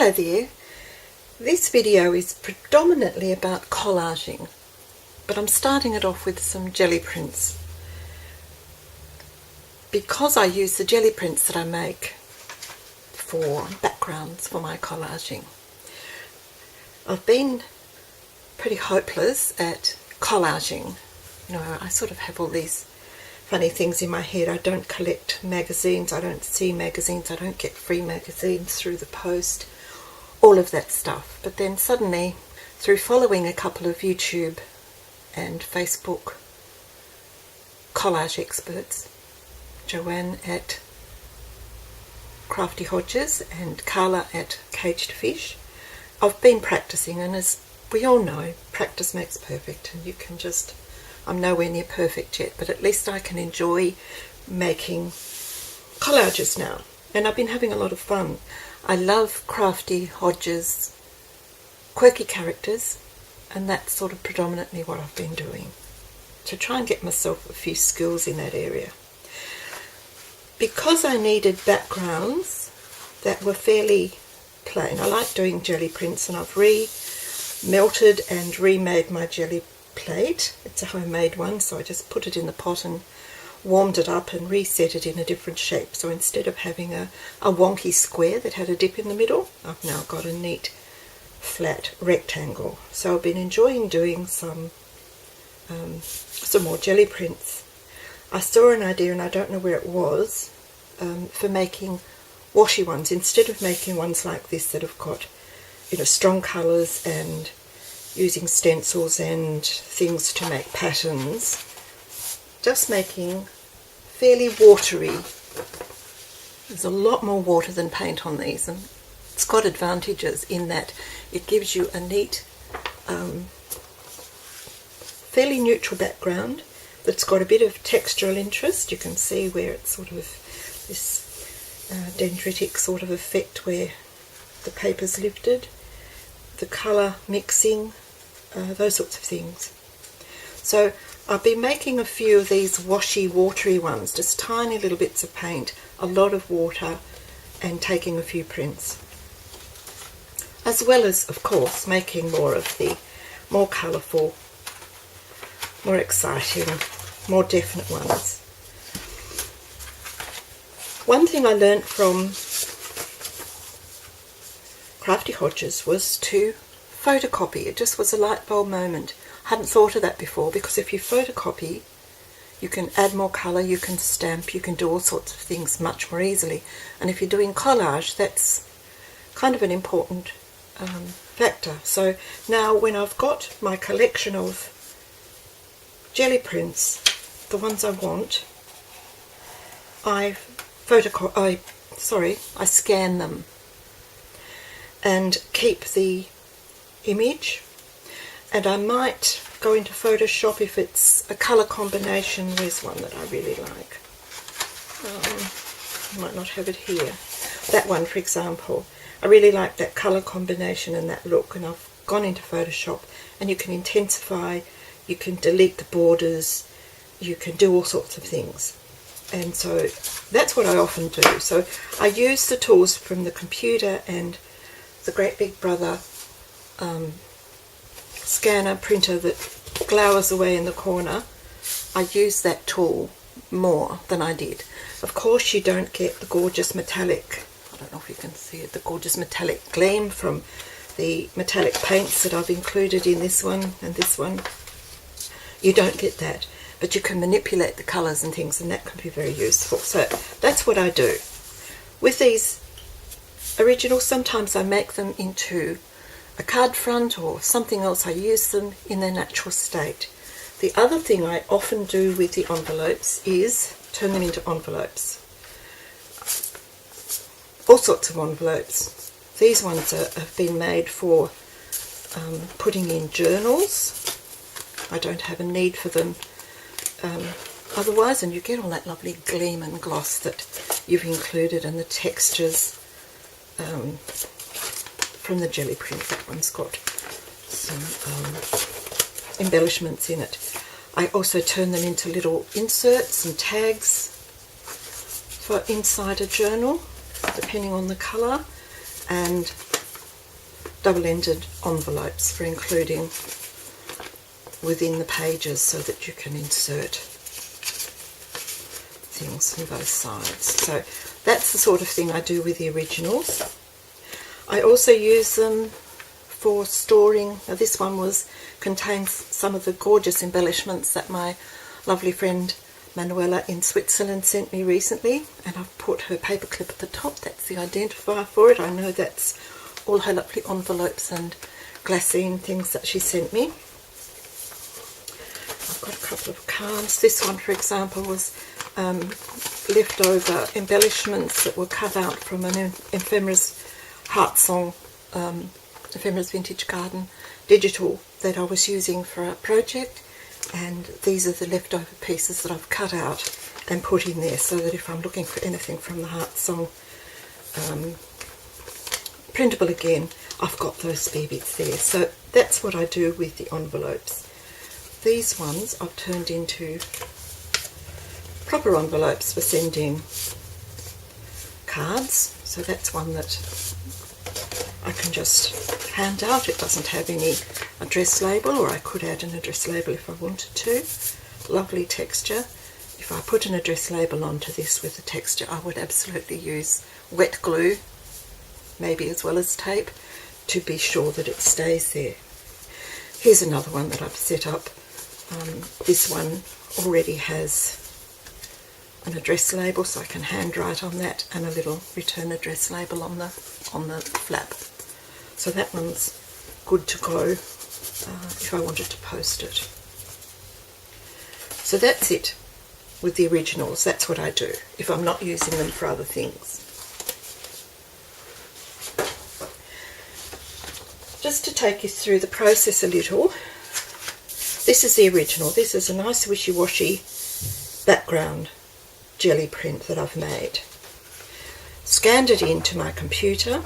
Hello there. This video is predominantly about collaging, but I'm starting it off with some jelly prints because I use the jelly prints that I make for backgrounds for my collaging. I've been pretty hopeless at collaging. You know, I sort of have all these funny things in my head. I don't collect magazines, I don't see magazines, I don't get free magazines through the post, all of that stuff. But then suddenly, through following a couple of YouTube and Facebook collage experts, Joanne at Crafty Hodges and Carla at Caged Fish, I've been practicing, and as we all know, practice makes perfect, and you can just, I'm nowhere near perfect yet, but at least I can enjoy making collages now, and I've been having a lot of fun. I love Crafty Hodges quirky characters, and that's sort of predominantly what I've been doing, to try and get myself a few skills in that area. Because I needed backgrounds that were fairly plain, I like doing jelly prints, and I've melted and remade my jelly plate. It's a homemade one, so I just put it in the pot and warmed it up and reset it in a different shape. So instead of having a wonky square that had a dip in the middle, I've now got a neat flat rectangle. So I've been enjoying doing some more jelly prints. I saw an idea, and I don't know where it was, for making washi ones. Instead of making ones like this that have got, you know, strong colours and using stencils and things to make patterns, just making fairly watery. There's a lot more water than paint on these, and it's got advantages in that it gives you a neat, fairly neutral background that's got a bit of textural interest. You can see where it's sort of this dendritic sort of effect where the paper's lifted, the colour mixing, those sorts of things. So I've been making a few of these washy, watery ones, just tiny little bits of paint, a lot of water, and taking a few prints. As well as, of course, making more of the more colourful, more exciting, more definite ones. One thing I learnt from Crafty Hodges was to photocopy. It just was a light bulb moment. I hadn't thought of that before, because if you photocopy, you can add more colour, you can stamp, you can do all sorts of things much more easily. And if you're doing collage, that's kind of an important factor. So now when I've got my collection of jelly prints, the ones I want, I scan them and keep the image, and I might go into Photoshop if it's a colour combination. There's one that I really like. I might not have it here. That one, for example, I really like that colour combination and that look, and I've gone into Photoshop, and you can intensify, you can delete the borders, you can do all sorts of things. And so that's what I often do. So I use the tools from the computer and the Great Big Brother scanner printer that glowers away in the corner. I use that tool more than I did. Of course, you don't get the gorgeous metallic, I don't know if you can see it, the gorgeous metallic gleam from the metallic paints that I've included in this one and this one. You don't get that, but you can manipulate the colours and things, and that can be very useful. So that's what I do. With these originals, sometimes I make them into a card front or something else. I use them in their natural state. The other thing I often do with the envelopes is turn them into envelopes. All sorts of envelopes. These ones have been made for putting in journals. I don't have a need for them otherwise, and you get all that lovely gleam and gloss that you've included, and the textures from the jelly print. That one's got some embellishments in it. I also turn them into little inserts and tags for inside a journal, depending on the colour, and double-ended envelopes for including within the pages so that you can insert things from both sides. So that's the sort of thing I do with the originals. I also use them for storing. Now this one contains some of the gorgeous embellishments that my lovely friend Manuela in Switzerland sent me recently, and I've put her paperclip at the top. That's the identifier for it. I know that's all her lovely envelopes and glassine things that she sent me. I've got a couple of cards. This one, for example, was leftover embellishments that were cut out from an Ephemera's Heart Song, Ephemera's Vintage Garden digital that I was using for a project. And these are the leftover pieces that I've cut out and put in there, so that if I'm looking for anything from the Heart Song printable again, I've got those spare bits there. So that's what I do with the envelopes. These ones I've turned into proper envelopes for sending cards. So that's one that I can just hand out. It doesn't have any address label, or I could add an address label if I wanted to. Lovely texture. If I put an address label onto this with the texture, I would absolutely use wet glue, maybe as well as tape, to be sure that it stays there. Here's another one that I've set up. This one already has an address label, so I can handwrite on that, and a little return address label on the flap. So that one's good to go if I wanted to post it. So that's it with the originals. That's what I do if I'm not using them for other things. Just to take you through the process a little, this is the original. This is a nice wishy-washy background jelly print that I've made. Scanned it into my computer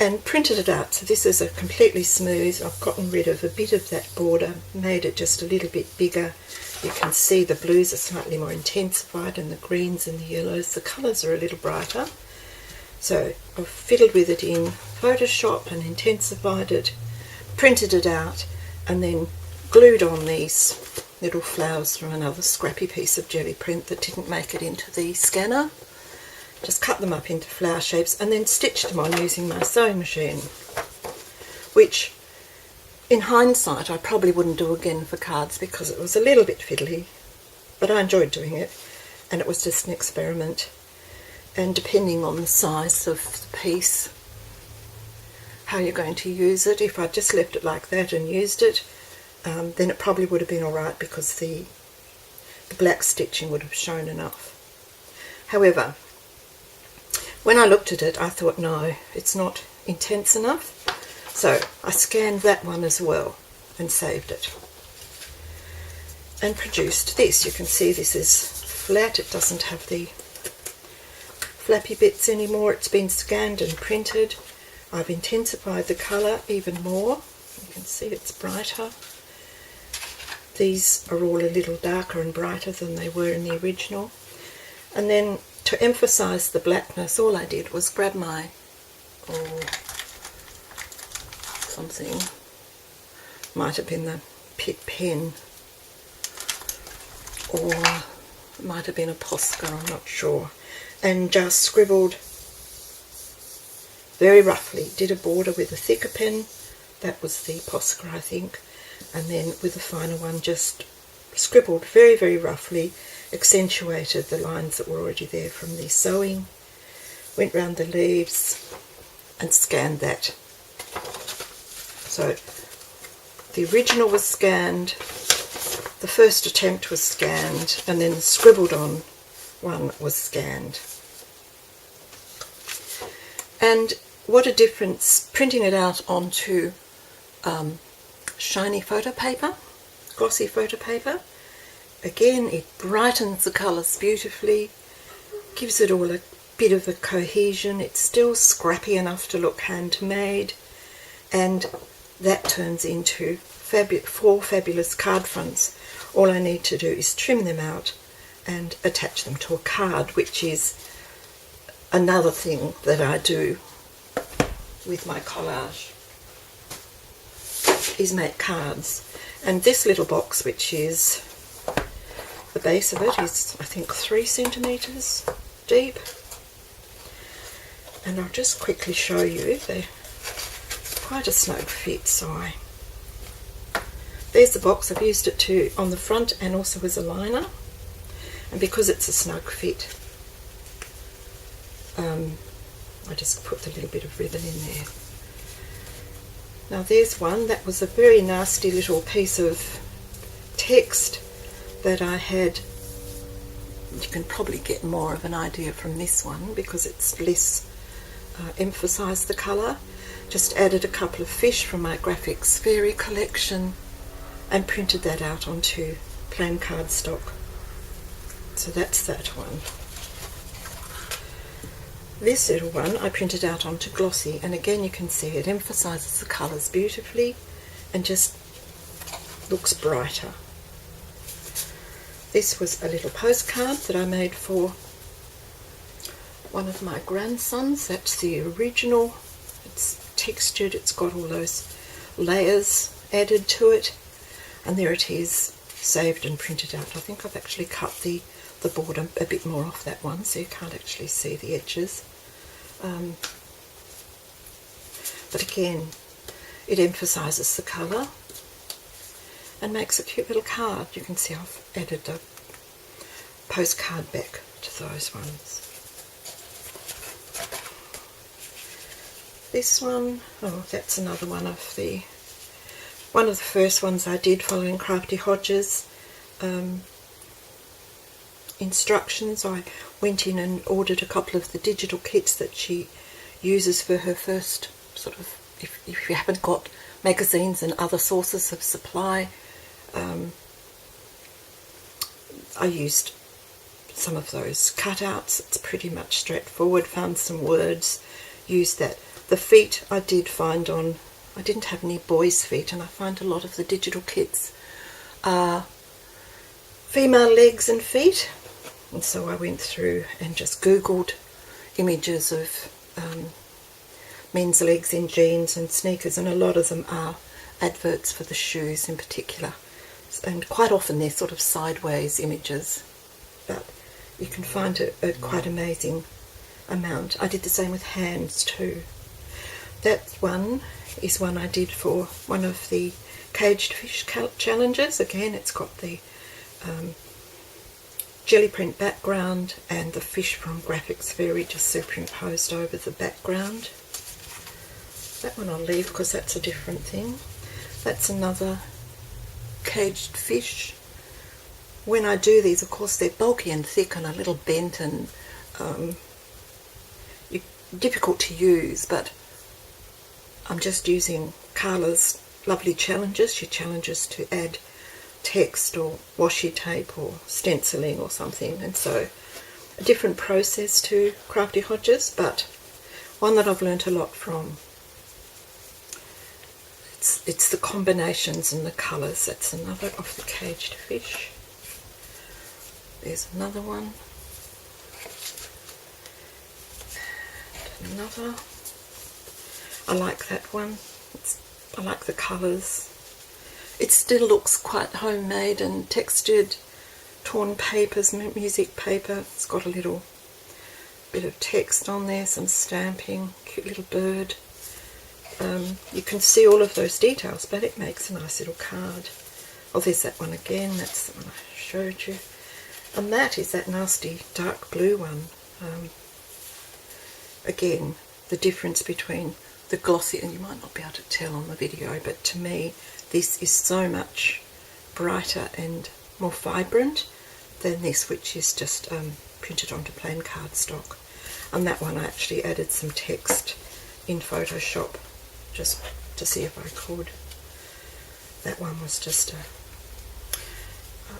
and printed it out. So this is a completely smooth. I've gotten rid of a bit of that border, made it just a little bit bigger. You can see the blues are slightly more intensified, and the greens and the yellows, the colours are a little brighter. So I've fiddled with it in Photoshop and intensified it, printed it out, and then glued on these little flowers from another scrappy piece of jelly print that didn't make it into the scanner. Just cut them up into flower shapes and then stitched them on using my sewing machine, which in hindsight I probably wouldn't do again for cards because it was a little bit fiddly, but I enjoyed doing it, and it was just an experiment. And depending on the size of the piece, how you're going to use it, if I just left it like that and used it, then it probably would have been alright because the black stitching would have shown enough. However, when I looked at it, I thought, no, it's not intense enough. So I scanned that one as well and saved it. And produced this. You can see this is flat. It doesn't have the flappy bits anymore. It's been scanned and printed. I've intensified the colour even more. You can see it's brighter. These are all a little darker and brighter than they were in the original. And then to emphasise the blackness, all I did was grab my something, might have been the Pitt pen, or it might have been a Posca, I'm not sure, and just scribbled very roughly, did a border with a thicker pen, that was the Posca I think, and then with the finer one just scribbled very, very roughly, accentuated the lines that were already there from the sewing, went round the leaves and scanned that. So the original was scanned, the first attempt was scanned, and then the scribbled on one was scanned. And what a difference printing it out onto shiny photo paper, glossy photo paper. Again, it brightens the colours beautifully, gives it all a bit of a cohesion. It's still scrappy enough to look handmade, and that turns into 4 fabulous card fronts. All I need to do is trim them out and attach them to a card, which is another thing that I do with my collage is make cards. And this little box, which is the base of it, is I think 3 centimetres deep. And I'll just quickly show you, they're quite a snug fit, so there's the box. I've used it on the front and also as a liner, and because it's a snug fit, I just put the little bit of ribbon in there. Now there's one that was a very nasty little piece of text that I had. You can probably get more of an idea from this one because it's less emphasised the colour. Just added a couple of fish from my Graphics Fairy collection and printed that out onto plain cardstock. So that's that one. This little one I printed out onto glossy, and again you can see it emphasises the colours beautifully and just looks brighter. This was a little postcard that I made for one of my grandsons. That's the original. It's textured, it's got all those layers added to it, and there it is, saved and printed out. I think I've actually cut the border a bit more off that one, so you can't actually see the edges. But again, it emphasises the colour and makes a cute little card. You can see I've added a postcard back to those ones. This one, oh, that's another one of the first ones I did following Crafty Hodges instructions. I went in and ordered a couple of the digital kits that she uses for her first sort of, if you haven't got magazines and other sources of supply, I used some of those cutouts. It's pretty much straightforward. Found some words, used that. The feet I did find on, I didn't have any boys' feet, and I find a lot of the digital kits are female legs and feet, and so I went through and just googled images of men's legs in jeans and sneakers, and a lot of them are adverts for the shoes in particular, and quite often they're sort of sideways images, but you can find a quite amazing amount. I did the same with hands too. That one is one I did for one of the caged fish challenges. Again, it's got the Gelprint background and the fish from Graphics Fairy just superimposed over the background. That one I'll leave because that's a different thing. That's another caged fish. When I do these, of course, they're bulky and thick and a little bent and difficult to use, but I'm just using Carla's lovely challenges. She challenges to add text or washi tape or stenciling or something, and so a different process to Crafty Hodges, but one that I've learnt a lot from. It's the combinations and the colours. That's another of the caged fish. There's another one. And another. I like that one. I like the colours. It still looks quite homemade and textured. Torn papers, music paper. It's got a little bit of text on there, some stamping, cute little bird. You can see all of those details, but it makes a nice little card. Oh, there's that one again. That's the one I showed you. And that is that nasty dark blue one. Again, the difference between the glossy, and you might not be able to tell on the video, but to me this is so much brighter and more vibrant than this, which is just printed onto plain cardstock. And that one I actually added some text in Photoshop just to see if I could. That one was just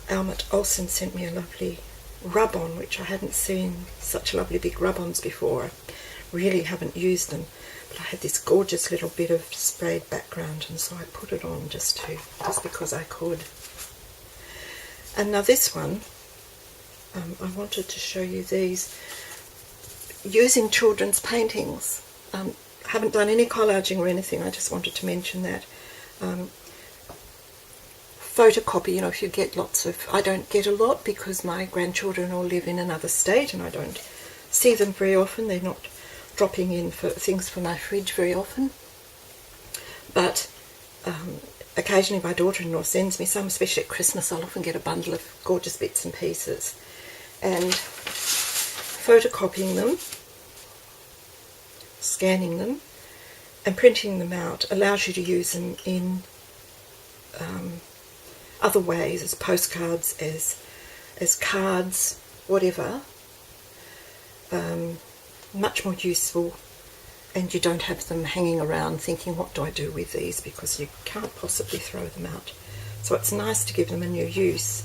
Almut Olsen sent me a lovely rub-on, which I hadn't seen such lovely big rub-ons before. I really haven't used them, but I had this gorgeous little bit of sprayed background, and so I put it on just because I could. And now this one, I wanted to show you these using children's paintings. haven't done any collaging or anything. I just wanted to mention that. Photocopy, you know, if you get lots of, I don't get a lot because my grandchildren all live in another state and I don't see them very often. They're not dropping in for things for my fridge very often. But occasionally my daughter-in-law sends me some, especially at Christmas. I'll often get a bundle of gorgeous bits and pieces. And photocopying them, scanning them, and printing them out allows you to use them in other ways, as postcards, as cards, whatever. Much more useful, and you don't have them hanging around thinking, what do I do with these, because you can't possibly throw them out. So it's nice to give them a new use.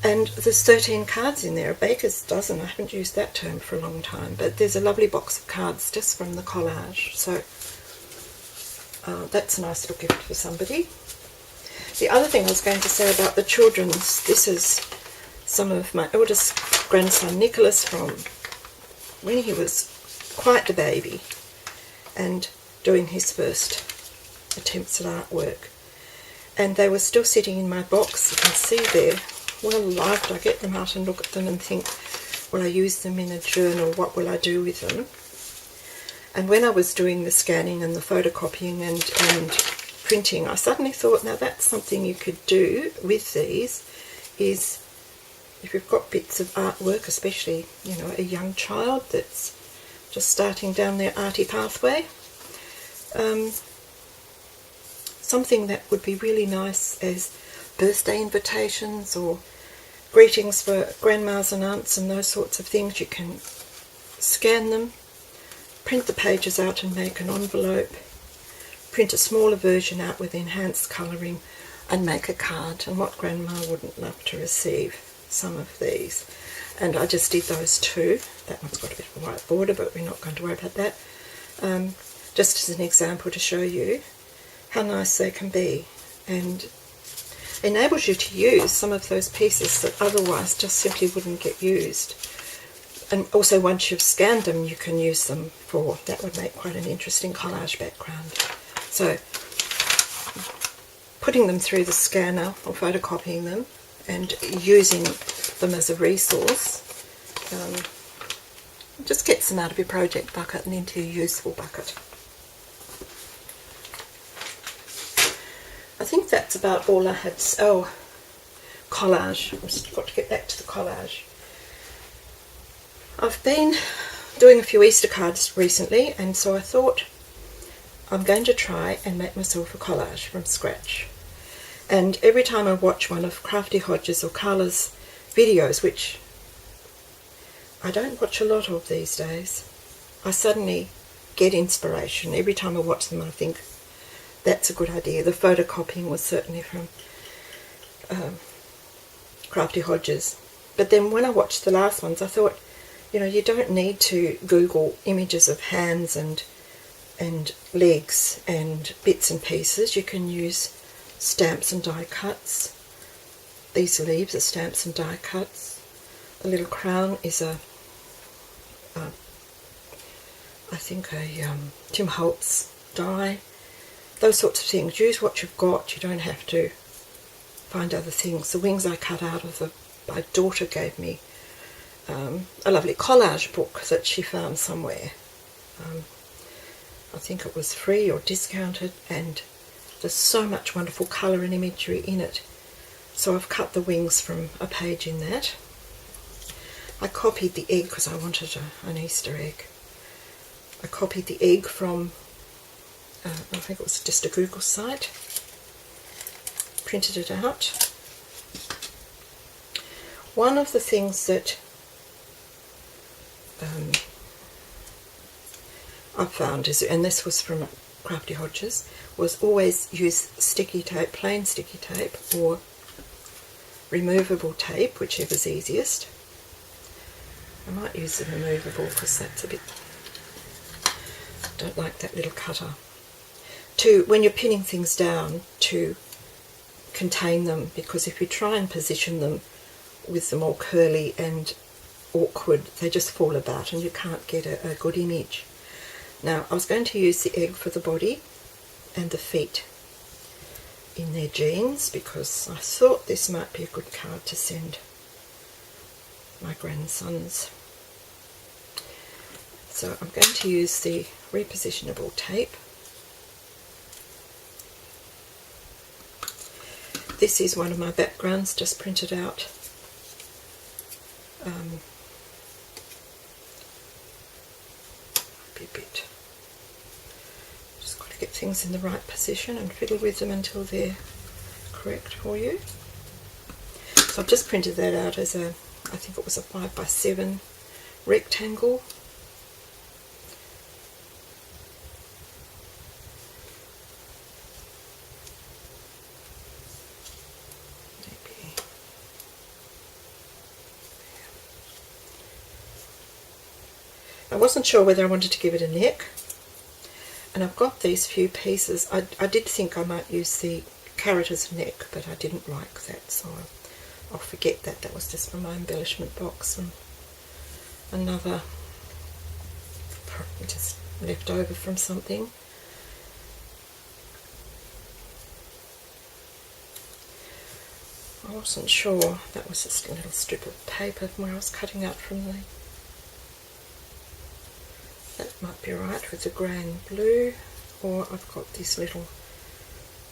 And there's 13 cards in there, a baker's dozen. I haven't used that term for a long time, but there's a lovely box of cards just from the collage. So that's a nice little gift for somebody. The other thing I was going to say about the children's, this is some of my eldest grandson Nicholas from when he was quite a baby and doing his first attempts at artwork. And they were still sitting in my box, you can see there, well lived. I get them out and look at them and think, will I use them in a journal, what will I do with them? And when I was doing the scanning and the photocopying and printing, I suddenly thought, now that's something you could do with these, is if you've got bits of artwork, especially, you know, a young child that's just starting down their arty pathway, something that would be really nice as birthday invitations or greetings for grandmas and aunts and those sorts of things. You can scan them, print the pages out and make an envelope, print a smaller version out with enhanced colouring and make a card. And what grandma wouldn't love to receive some of these? And I just did those two. That one's got a bit of a white border, but we're not going to worry about that. Just as an example to show you how nice they can be, and enables you to use some of those pieces that otherwise just simply wouldn't get used. And also once you've scanned them, you can use them for, that would make quite an interesting collage background. So putting them through the scanner or photocopying them and using them as a resource just gets them out of your project bucket and into your useful bucket. I think that's about all I had. Oh, collage. I've got to get back to the collage. I've been doing a few Easter cards recently, and so I thought I'm going to try and make myself a collage from scratch. And every time I watch one of Crafty Hodges or Carla's videos, which I don't watch a lot of these days, I suddenly get inspiration. Every time I watch them I think, that's a good idea. The photocopying was certainly from Crafty Hodges. But then when I watched the last ones, I thought, you know, you don't need to Google images of hands and legs and bits and pieces. You can use stamps and die cuts. These leaves are stamps and die cuts. The little crown is I think a Tim Holtz die. Those sorts of things. Use what you've got. You don't have to find other things. The wings I cut out of my daughter gave me a lovely collage book that she found somewhere. I think it was free or discounted, and there's so much wonderful colour and imagery in it. So I've cut the wings from a page in that. I copied the egg because I wanted an Easter egg. I copied the egg from I think it was just a Google site, printed it out. One of the things that I found is, and this was from Crafty Hodges, was always use sticky tape, plain sticky tape, or removable tape, whichever's easiest. I might use the removable because that's a bit, don't like that little cutter. When you're pinning things down, to contain them, because if you try and position them with them all curly and awkward, they just fall about and you can't get a good image. Now I was going to use the egg for the body and the feet in their jeans because I thought this might be a good card to send my grandsons. So I'm going to use the repositionable tape. This is one of my backgrounds just printed out. Might be a bit. Just got to get things in the right position and fiddle with them until they're correct for you. So I've just printed that out as a, I think it was a 5x7 rectangle. I wasn't sure whether I wanted to give it a neck, and I've got these few pieces. I did think I might use the carrot as a neck, but I didn't like that, so I'll forget that. That was just from my embellishment box, and another just left over from something. I wasn't sure. That was just a little strip of paper where I was cutting out from the. That might be right with the grey and blue, or I've got this little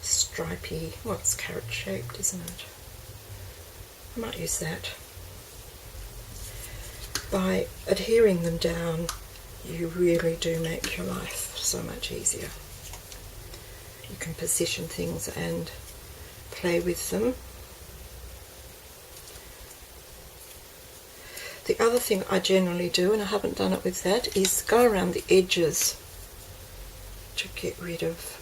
stripy, well, it's carrot shaped, isn't it? I might use that. By adhering them down, you really do make your life so much easier. You can position things and play with them. The other thing I generally do, and I haven't done it with that, is go around the edges to get rid of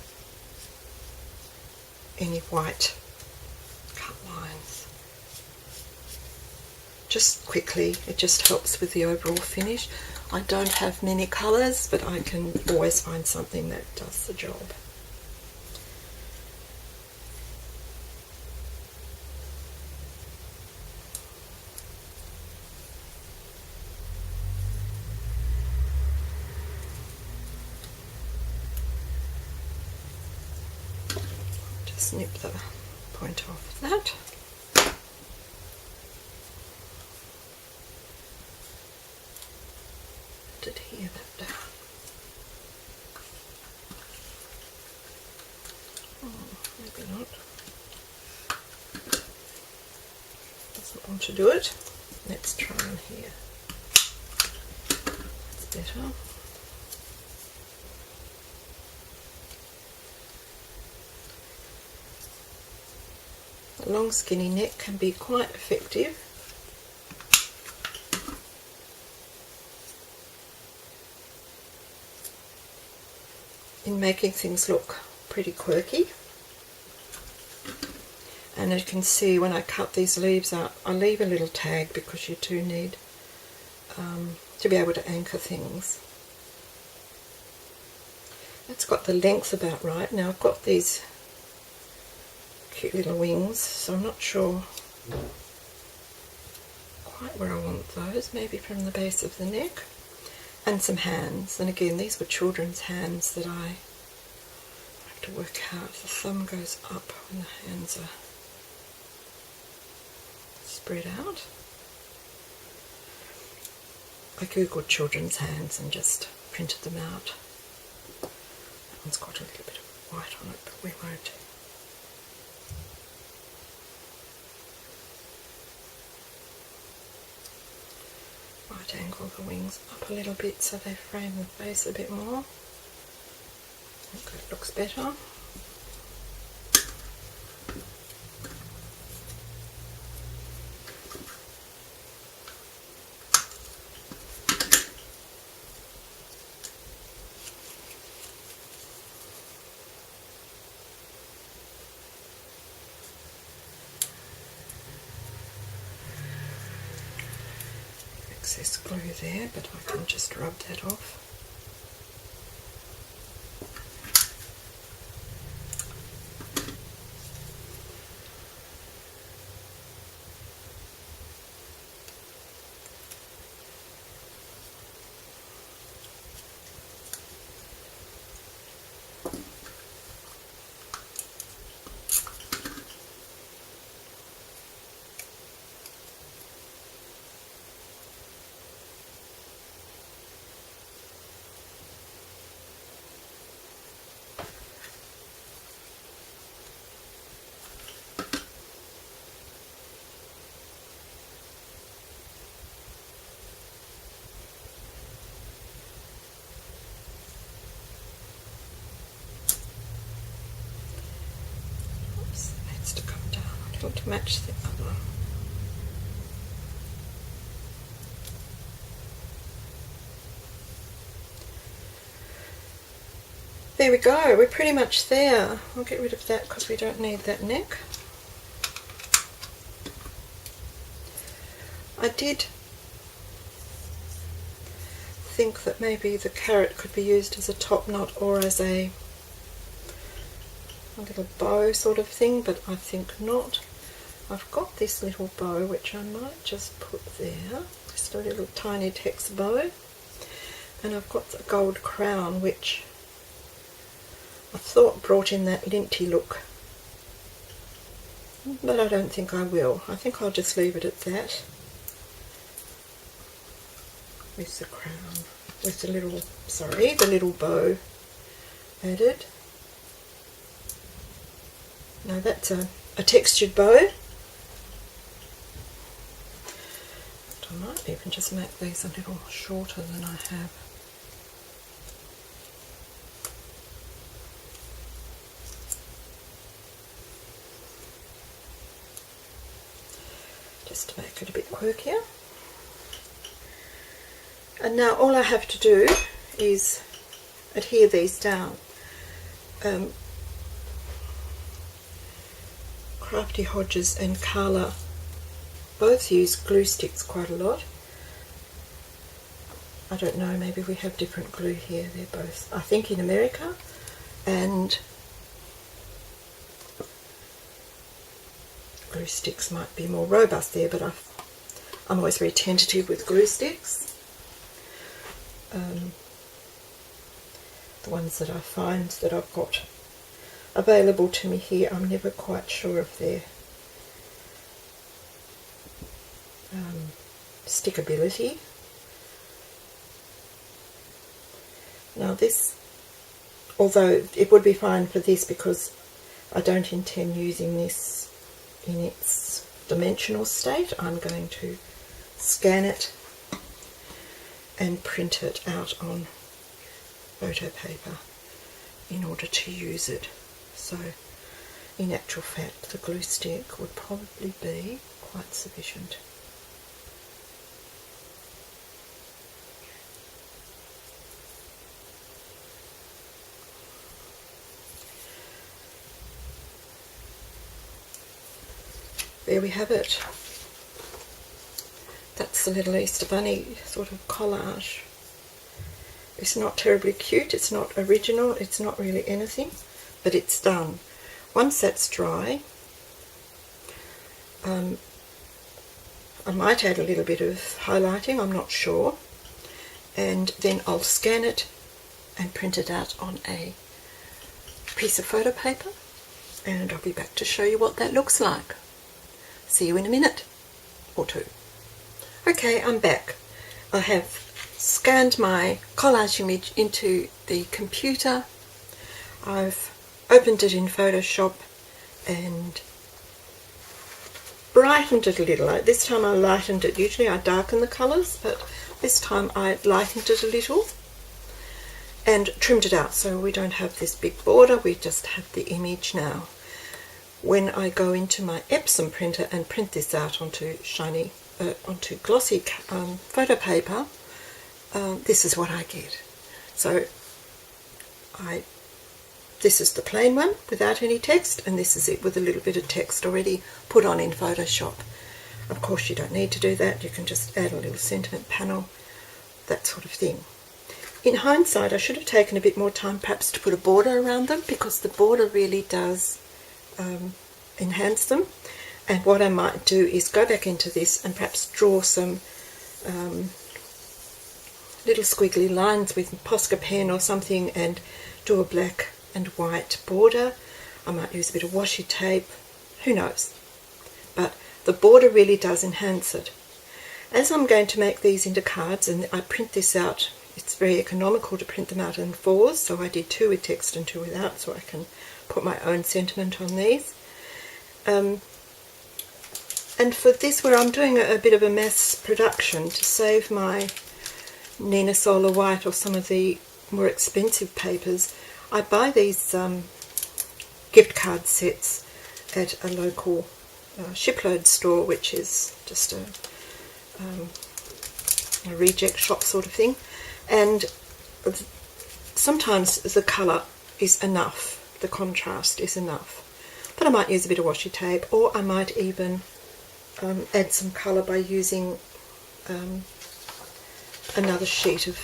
any white cut lines. Just quickly, it just helps with the overall finish. I don't have many colours, but I can always find something that does the job. Snip the point off that. Adhere that down. Maybe not. Doesn't want to do it. Let's try on here. That's better. A long skinny neck can be quite effective. In making things look pretty quirky. And you can see when I cut these leaves out, I leave a little tag because you do need to be able to anchor things. That's got the length about right. Now I've got these cute little wings, so I'm not sure quite where I want those. Maybe from the base of the neck. And some hands, and again these were children's hands that I have to work out. The thumb goes up when the hands are spread out. I googled children's hands and just printed them out. That one's got a little bit of white on it, but we won't. Right angle the wings up a little bit so they frame the face a bit more. Okay, it looks better. Excess glue there, but I can just rub that off. to match the other. There we go, we're pretty much there. I'll get rid of that because we don't need that neck. I did think that maybe the carrot could be used as a top knot or as a little bow sort of thing, but I think not. I've got this little bow which I might just put there, just a little tiny text bow, and I've got the gold crown which I thought brought in that linty look, but I don't think I will. I think I'll just leave it at that with the crown, with the little, sorry, the little bow added. Now that's a textured bow. I might even just make these a little shorter than I have. Just to make it a bit quirkier. And now all I have to do is adhere these down. Crafty Hodges and Carla both use glue sticks quite a lot. I don't know, maybe we have different glue here. They're both, I think, in America, and glue sticks might be more robust there, but I'm always very tentative with glue sticks. The ones that I find that I've got available to me here, I'm never quite sure of their stickability. Now this, although it would be fine for this because I don't intend using this in its dimensional state, I'm going to scan it and print it out on photo paper in order to use it. So in actual fact the glue stick would probably be quite sufficient. There we have it. That's the little Easter Bunny sort of collage. It's not terribly cute, it's not original, it's not really anything, but it's done. Once that's dry, I might add a little bit of highlighting, I'm not sure, and then I'll scan it and print it out on a piece of photo paper, and I'll be back to show you what that looks like. See you in a minute or two. Okay, I'm back. I have scanned my collage image into the computer. I've opened it in Photoshop and brightened it a little. This time I lightened it. Usually I darken the colours, but this time I lightened it a little and trimmed it out so we don't have this big border, we just have the image now. When I go into my Epson printer and print this out onto shiny, onto glossy photo paper, this is what I get. So this is the plain one without any text, and this is it with a little bit of text already put on in Photoshop. Of course you don't need to do that, you can just add a little sentiment panel, that sort of thing. In hindsight I should have taken a bit more time perhaps to put a border around them, because the border really does enhance them. And what I might do is go back into this and perhaps draw some little squiggly lines with Posca pen or something and do a black and white border. I might use a bit of washi tape, who knows, but the border really does enhance it. As I'm going to make these into cards, and I print this out, it's very economical to print them out in 4s, so I did 2 with text and 2 without, so I can put my own sentiment on these. And for this, where I'm doing a bit of a mass production to save my Nina Solar White or some of the more expensive papers, I buy these gift card sets at a local shipload store, which is just a reject shop sort of thing, and sometimes the colour is enough, the contrast is enough, but I might use a bit of washi tape, or I might even add some colour by using another sheet of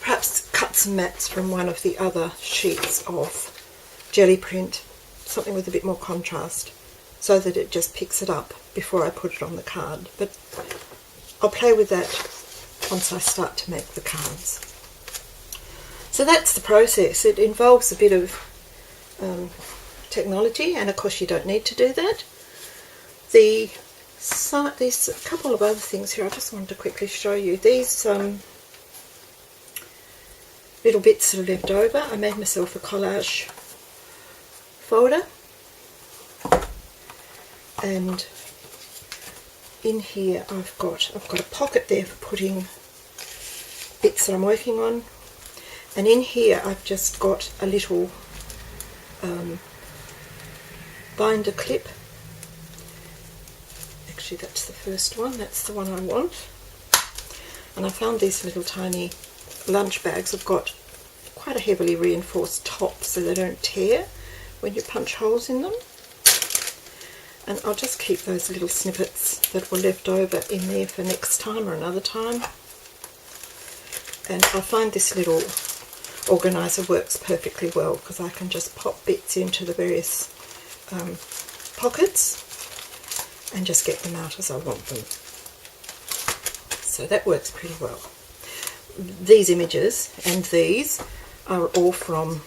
perhaps cut some mats from one of the other sheets of Gelprint, something with a bit more contrast, so that it just picks it up before I put it on the card. But I'll play with that once I start to make the cards. So that's the process. It involves a bit of technology, and of course you don't need to do that. There's a couple of other things here I just wanted to quickly show you. These little bits that are left over, I made myself a collage folder, and in here I've got a pocket there for putting bits that I'm working on, and in here I've just got a little binder clip. Actually, that's the first one, that's the one I want. And I found these little tiny lunch bags have got quite a heavily reinforced top so they don't tear when you punch holes in them. And I'll just keep those little snippets that were left over in there for next time or another time. And I find this little organiser works perfectly well because I can just pop bits into the various pockets and just get them out as I want them. So that works pretty well. These images and these are all from,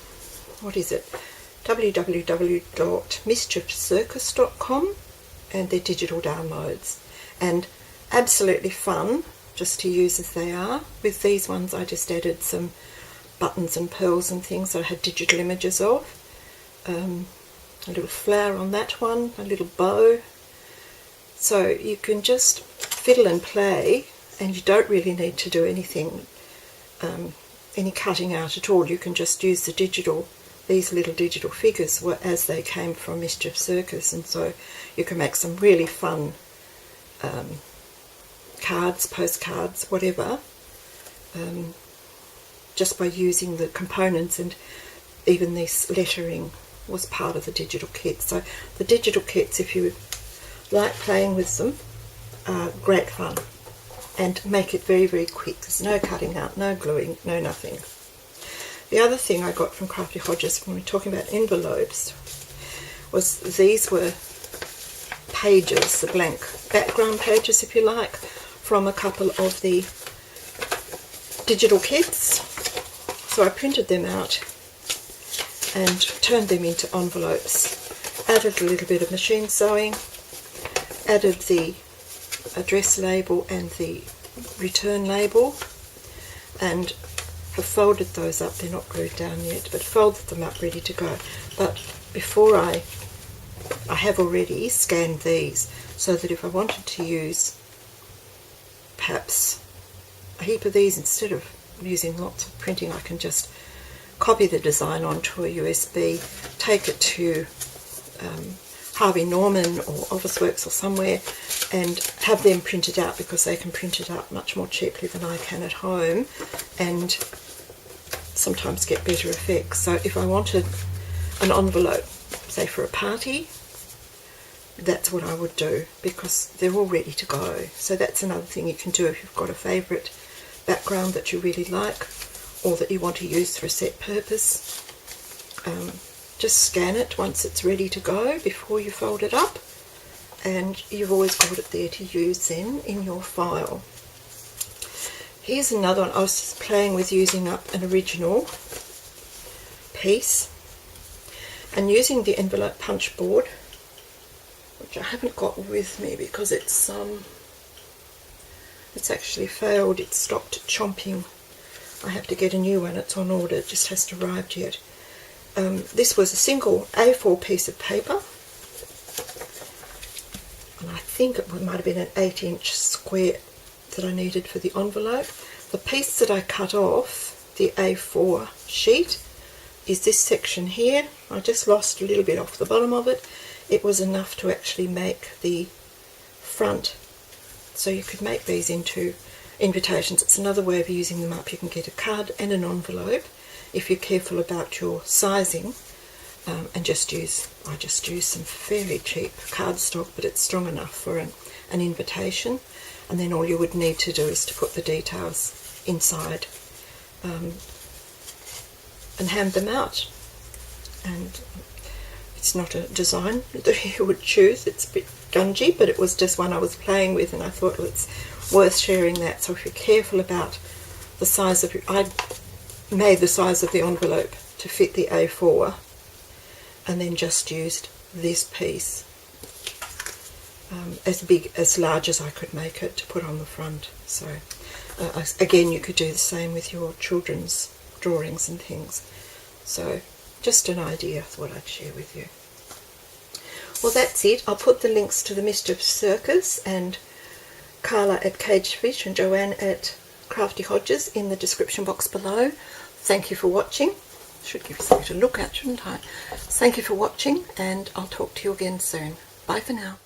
what is it, www.mischiefcircus.com, and they're digital downloads, and absolutely fun just to use as they are. With these ones I just added some buttons and pearls and things that I had digital images of. A little flower on that one, a little bow. So you can just fiddle and play, and you don't really need to do anything, any cutting out at all. You can just use the digital, these little digital figures as they came from Mischief Circus, and so you can make some really fun cards, postcards, whatever, just by using the components. And even this lettering was part of the digital kit. So the digital kits, if you like playing with them, are great fun, and make it very, very quick. There's no cutting out, no gluing, no nothing. The other thing I got from Crafty Hodges when we were talking about envelopes was these were pages, the blank background pages, if you like, from a couple of the digital kits. So I printed them out and turned them into envelopes, added a little bit of machine sewing, added the address label and the return label, and have folded those up. They're not glued down yet, but folded them up ready to go. But before I have already scanned these, so that if I wanted to use perhaps a heap of these instead of using lots of printing, I can just copy the design onto a USB, take it to Harvey Norman or Officeworks or somewhere, and have them printed out, because they can print it out much more cheaply than I can at home, and sometimes get better effects. So if I wanted an envelope, say for a party, that's what I would do, because they're all ready to go. So that's another thing you can do if you've got a favourite background that you really like, or that you want to use for a set purpose. Just scan it once it's ready to go before you fold it up, and you've always got it there to use then in your file. Here's another one. I was just playing with using up an original piece and using the envelope punch board, which I haven't got with me because it's actually failed. It stopped chomping. I have to get a new one. It's on order. It just hasn't arrived yet. This was a single A4 piece of paper, and I think it might have been an 8-inch square that I needed for the envelope. The piece that I cut off, the A4 sheet is this section here. I just lost a little bit off the bottom of it. It was enough to actually make the front, so you could make these into invitations. It's another way of using them up. You can get a card and an envelope if you're careful about your sizing, and I just use some fairly cheap cardstock, but it's strong enough for an invitation. And then all you would need to do is to put the details inside and hand them out. And it's not a design that you would choose, it's a bit gungy, but it was just one I was playing with, and I thought, well, it's worth sharing that. So if you're careful about the size of I made the size of the envelope to fit the A4, and then just used this piece as large as I could make it to put on the front. So again, you could do the same with your children's drawings and things. So just an idea of what I'd share with you. Well, that's it. I'll put the links to the Mischief Circus and Carla at Caged Fish and Joanne at Crafty Hodges in the description box below. Thank you for watching. Should give you something to look at, shouldn't I? Thank you for watching, and I'll talk to you again soon. Bye for now.